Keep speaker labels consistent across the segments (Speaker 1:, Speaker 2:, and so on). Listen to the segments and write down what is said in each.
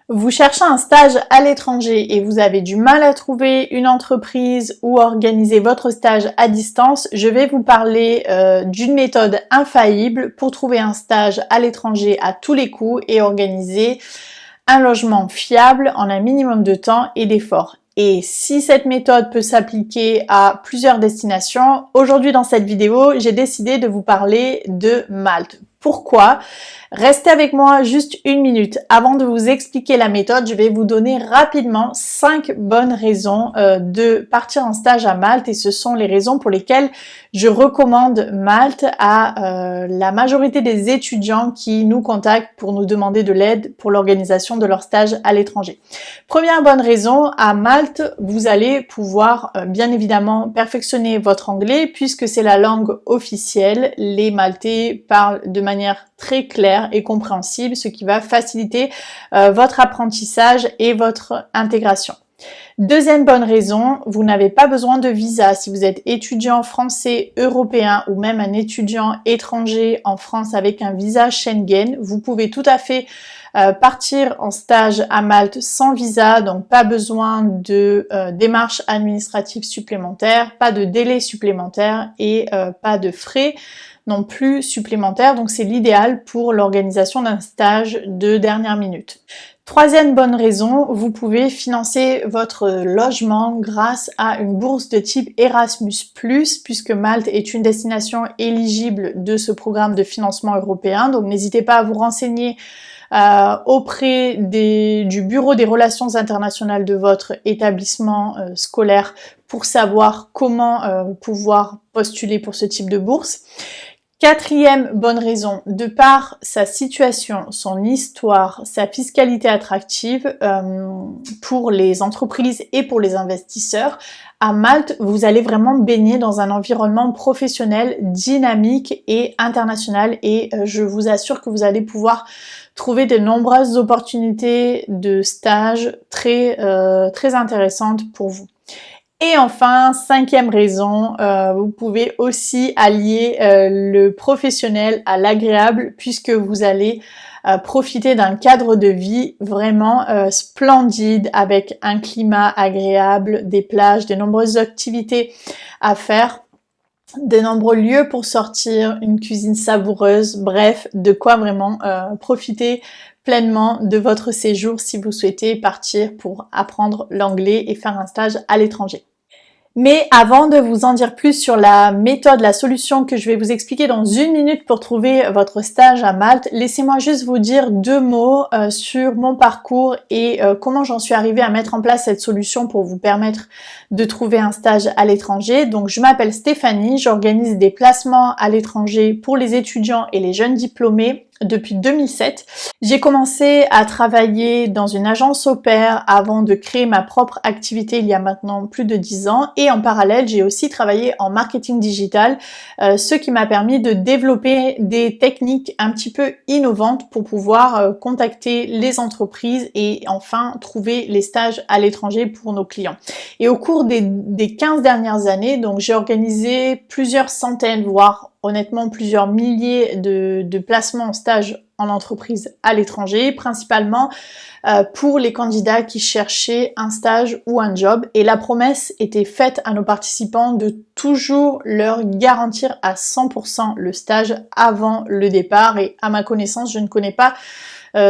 Speaker 1: Vous cherchez un stage à l'étranger et vous avez du mal à trouver une entreprise ou organiser votre stage à distance, je vais vous parler d'une méthode infaillible pour trouver un stage à l'étranger à tous les coups et organiser un logement fiable en un minimum de temps et d'efforts. Et si cette méthode peut s'appliquer à plusieurs destinations, aujourd'hui dans cette vidéo, j'ai décidé de vous parler de Malte. Pourquoi? Restez avec moi juste une minute. Avant de vous expliquer la méthode, je vais vous donner rapidement 5 bonnes raisons de partir en stage à Malte et ce sont les raisons pour lesquelles je recommande Malte à la majorité des étudiants qui nous contactent pour nous demander de l'aide pour l'organisation de leur stage à l'étranger. Première bonne raison, à Malte, vous allez pouvoir bien évidemment perfectionner votre anglais puisque c'est la langue officielle. Les Maltais parlent de manière très claire et compréhensible, ce qui va faciliter votre apprentissage et votre intégration. Deuxième bonne raison, vous n'avez pas besoin de visa. Si vous êtes étudiant français, européen ou même un étudiant étranger en France avec un visa Schengen, vous pouvez tout à fait partir en stage à Malte sans visa, donc pas besoin de démarches administratives supplémentaires, pas de délai supplémentaire et pas de frais non plus supplémentaires, donc c'est l'idéal pour l'organisation d'un stage de dernière minute. Troisième bonne raison, vous pouvez financer votre logement grâce à une bourse de type Erasmus+, puisque Malte est une destination éligible de ce programme de financement européen, donc n'hésitez pas à vous renseigner auprès du bureau des relations internationales de votre établissement scolaire pour savoir comment pouvoir postuler pour ce type de bourse. Quatrième bonne raison, de par sa situation, son histoire, sa fiscalité attractive pour les entreprises et pour les investisseurs, à Malte, vous allez vraiment baigner dans un environnement professionnel, dynamique et international et je vous assure que vous allez pouvoir trouver de nombreuses opportunités de stage très intéressantes pour vous. Et enfin, cinquième raison, vous pouvez aussi allier le professionnel à l'agréable puisque vous allez profiter d'un cadre de vie vraiment splendide avec un climat agréable, des plages, de nombreuses activités à faire, de nombreux lieux pour sortir, une cuisine savoureuse, bref, de quoi vraiment profiter pleinement de votre séjour si vous souhaitez partir pour apprendre l'anglais et faire un stage à l'étranger. Mais avant de vous en dire plus sur la méthode, la solution que je vais vous expliquer dans une minute pour trouver votre stage à Malte, laissez-moi juste vous dire 2 mots sur mon parcours et comment j'en suis arrivée à mettre en place cette solution pour vous permettre de trouver un stage à l'étranger. Donc je m'appelle Stéphanie, j'organise des placements à l'étranger pour les étudiants et les jeunes diplômés depuis 2007. J'ai commencé à travailler dans une agence au pair avant de créer ma propre activité il y a maintenant plus de 10 ans et en parallèle j'ai aussi travaillé en marketing digital, ce qui m'a permis de développer des techniques un petit peu innovantes pour pouvoir contacter les entreprises et enfin trouver les stages à l'étranger pour nos clients. Et au cours des 15 dernières années, donc j'ai organisé plusieurs centaines, voire honnêtement plusieurs milliers de placements en stage en entreprise à l'étranger, principalement pour les candidats qui cherchaient un stage ou un job. Et la promesse était faite à nos participants de toujours leur garantir à 100% le stage avant le départ. Et à ma connaissance, je ne connais pas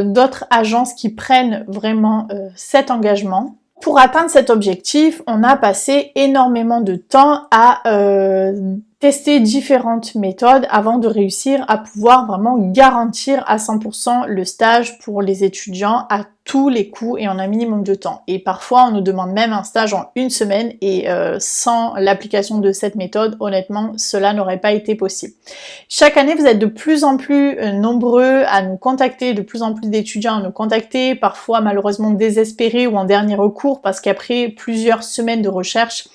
Speaker 1: d'autres agences qui prennent vraiment cet engagement. Pour atteindre cet objectif, on a passé énormément de temps à tester différentes méthodes avant de réussir à pouvoir vraiment garantir à 100% le stage pour les étudiants à tous les coups et en un minimum de temps. Et parfois, on nous demande même un stage en 1 semaine et sans l'application de cette méthode, honnêtement, cela n'aurait pas été possible. Chaque année, vous êtes de plus en plus nombreux à nous contacter, de plus en plus d'étudiants à nous contacter, parfois malheureusement désespérés ou en dernier recours parce qu'après plusieurs semaines de recherche,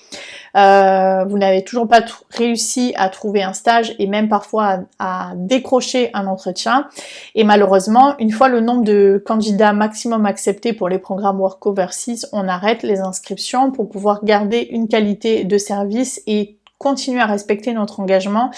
Speaker 1: vous n'avez toujours pas réussi à trouver un stage et même parfois à décrocher un entretien. Et malheureusement, une fois le nombre de candidats maximum acceptés pour les programmes Work Overseas, on arrête les inscriptions pour pouvoir garder une qualité de service et continuer à respecter notre engagement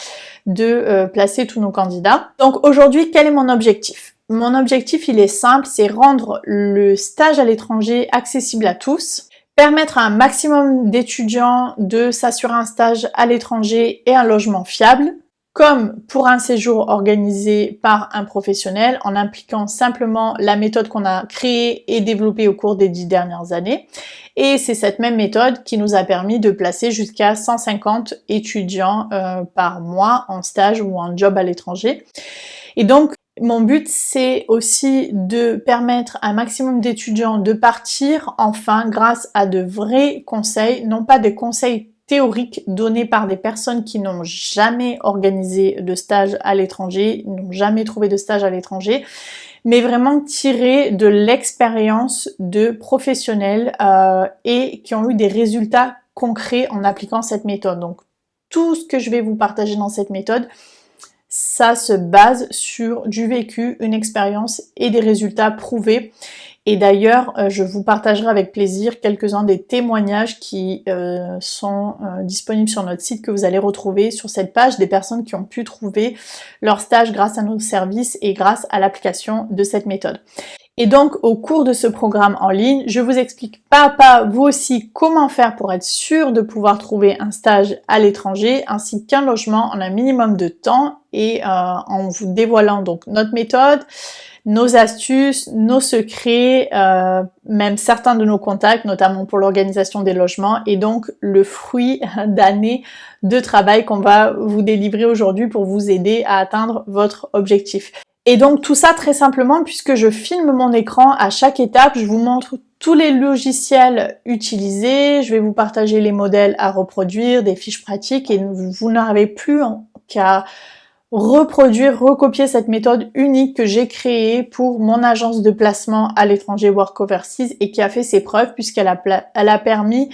Speaker 1: de placer tous nos candidats. Donc aujourd'hui, quel est mon objectif ? Mon objectif, il est simple, c'est rendre le stage à l'étranger accessible à tous, permettre à un maximum d'étudiants de s'assurer un stage à l'étranger et un logement fiable, comme pour un séjour organisé par un professionnel en impliquant simplement la méthode qu'on a créée et développée au cours des 10 dernières années. Et c'est cette même méthode qui nous a permis de placer jusqu'à 150 étudiants par mois en stage ou en job à l'étranger. Et donc, mon but, c'est aussi de permettre à un maximum d'étudiants de partir enfin grâce à de vrais conseils, non pas des conseils théoriques donnés par des personnes qui n'ont jamais organisé de stage à l'étranger, n'ont jamais trouvé de stage à l'étranger, mais vraiment tirés de l'expérience de professionnels et qui ont eu des résultats concrets en appliquant cette méthode. Donc, tout ce que je vais vous partager dans cette méthode, ça se base sur du vécu, une expérience et des résultats prouvés. Et d'ailleurs, je vous partagerai avec plaisir quelques-uns des témoignages qui sont disponibles sur notre site, que vous allez retrouver sur cette page, des personnes qui ont pu trouver leur stage grâce à nos services et grâce à l'application de cette méthode. Et donc, au cours de ce programme en ligne, je vous explique pas à pas, vous aussi, comment faire pour être sûr de pouvoir trouver un stage à l'étranger, ainsi qu'un logement en un minimum de temps, et en vous dévoilant donc notre méthode, nos astuces, nos secrets, même certains de nos contacts, notamment pour l'organisation des logements, et donc le fruit d'années de travail qu'on va vous délivrer aujourd'hui pour vous aider à atteindre votre objectif. Et donc tout ça très simplement puisque je filme mon écran à chaque étape, je vous montre tous les logiciels utilisés, je vais vous partager les modèles à reproduire, des fiches pratiques, et vous n'avez plus qu'à reproduire, recopier cette méthode unique que j'ai créée pour mon agence de placement à l'étranger Work Overseas et qui a fait ses preuves puisqu'elle a permis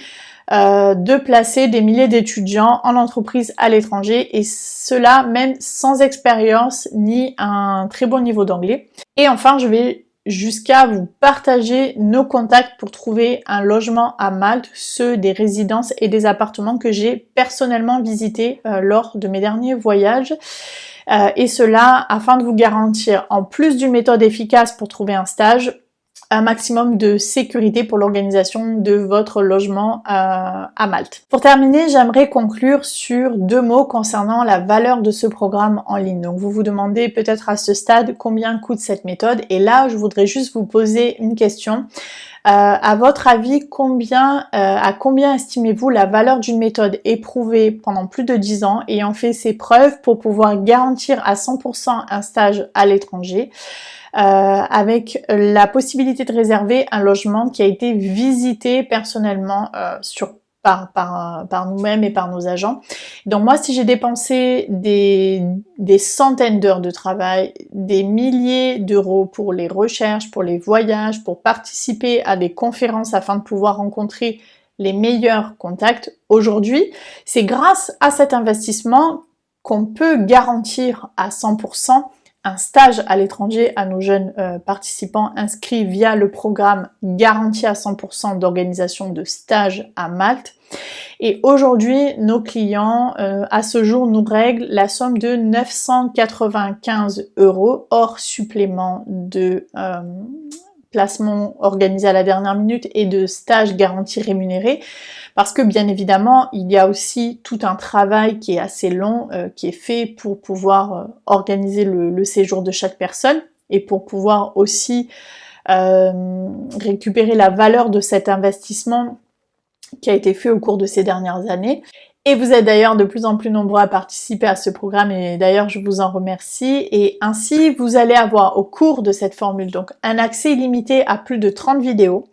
Speaker 1: de placer des milliers d'étudiants en entreprise à l'étranger, et cela même sans expérience ni un très bon niveau d'anglais. Et enfin, je vais jusqu'à vous partager nos contacts pour trouver un logement à Malte, ceux des résidences et des appartements que j'ai personnellement visités lors de mes derniers voyages. Et cela afin de vous garantir, en plus d'une méthode efficace pour trouver un stage, un maximum de sécurité pour l'organisation de votre logement à Malte. Pour terminer, j'aimerais conclure sur 2 mots concernant la valeur de ce programme en ligne. Donc vous vous demandez peut-être à ce stade combien coûte cette méthode, et là je voudrais juste vous poser une question. À votre avis, à combien estimez-vous la valeur d'une méthode éprouvée pendant plus de 10 ans, ayant fait ses preuves pour pouvoir garantir à 100% un stage à l'étranger, avec la possibilité de réserver un logement qui a été visité personnellement par nous-mêmes et par nos agents. Donc moi, si j'ai dépensé des centaines d'heures de travail, des milliers d'euros pour les recherches, pour les voyages, pour participer à des conférences afin de pouvoir rencontrer les meilleurs contacts, aujourd'hui, c'est grâce à cet investissement qu'on peut garantir à 100% un stage à l'étranger à nos jeunes participants inscrits via le programme garanti à 100% d'organisation de stage à Malte. Et aujourd'hui, nos clients, à ce jour, nous règlent la somme de 995 € hors supplément de placement organisé à la dernière minute et de stage garanti rémunéré. Parce que bien évidemment, il y a aussi tout un travail qui est assez long, qui est fait pour pouvoir organiser le séjour de chaque personne et pour pouvoir aussi récupérer la valeur de cet investissement qui a été fait au cours de ces dernières années. Et vous êtes d'ailleurs de plus en plus nombreux à participer à ce programme, et d'ailleurs je vous en remercie. Et ainsi, vous allez avoir au cours de cette formule donc un accès illimité à plus de 30 vidéos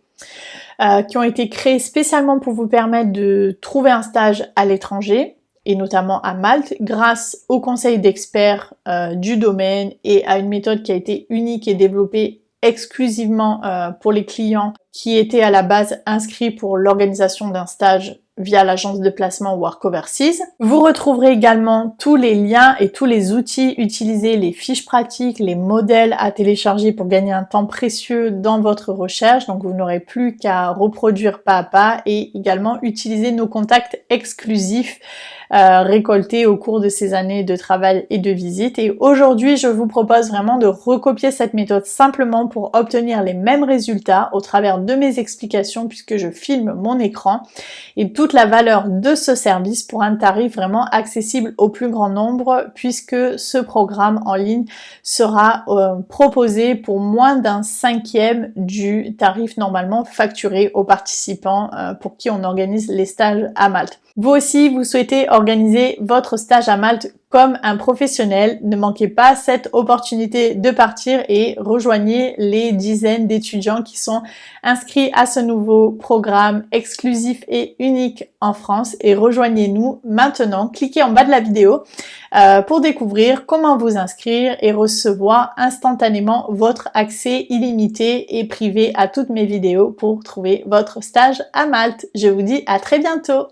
Speaker 1: qui ont été créées spécialement pour vous permettre de trouver un stage à l'étranger, et notamment à Malte, grâce aux conseils d'experts du domaine et à une méthode qui a été unique et développée exclusivement pour les clients qui étaient à la base inscrits pour l'organisation d'un stage via l'agence de placement Work Overseas. Vous retrouverez également tous les liens et tous les outils utilisés, les fiches pratiques, les modèles à télécharger pour gagner un temps précieux dans votre recherche. Donc vous n'aurez plus qu'à reproduire pas à pas et également utiliser nos contacts exclusifs récoltés au cours de ces années de travail et de visite. Et aujourd'hui, je vous propose vraiment de recopier cette méthode simplement pour obtenir les mêmes résultats au travers de mes explications puisque je filme mon écran et toute la valeur de ce service pour un tarif vraiment accessible au plus grand nombre puisque ce programme en ligne sera proposé pour moins d'un cinquième du tarif normalement facturé aux participants pour qui on organise les stages à Malte. Vous aussi, vous souhaitez organiser votre stage à Malte comme un professionnel, ne manquez pas cette opportunité de partir et rejoignez les dizaines d'étudiants qui sont inscrits à ce nouveau programme exclusif et unique en France et rejoignez-nous maintenant. Cliquez en bas de la vidéo pour découvrir comment vous inscrire et recevoir instantanément votre accès illimité et privé à toutes mes vidéos pour trouver votre stage à Malte. Je vous dis à très bientôt.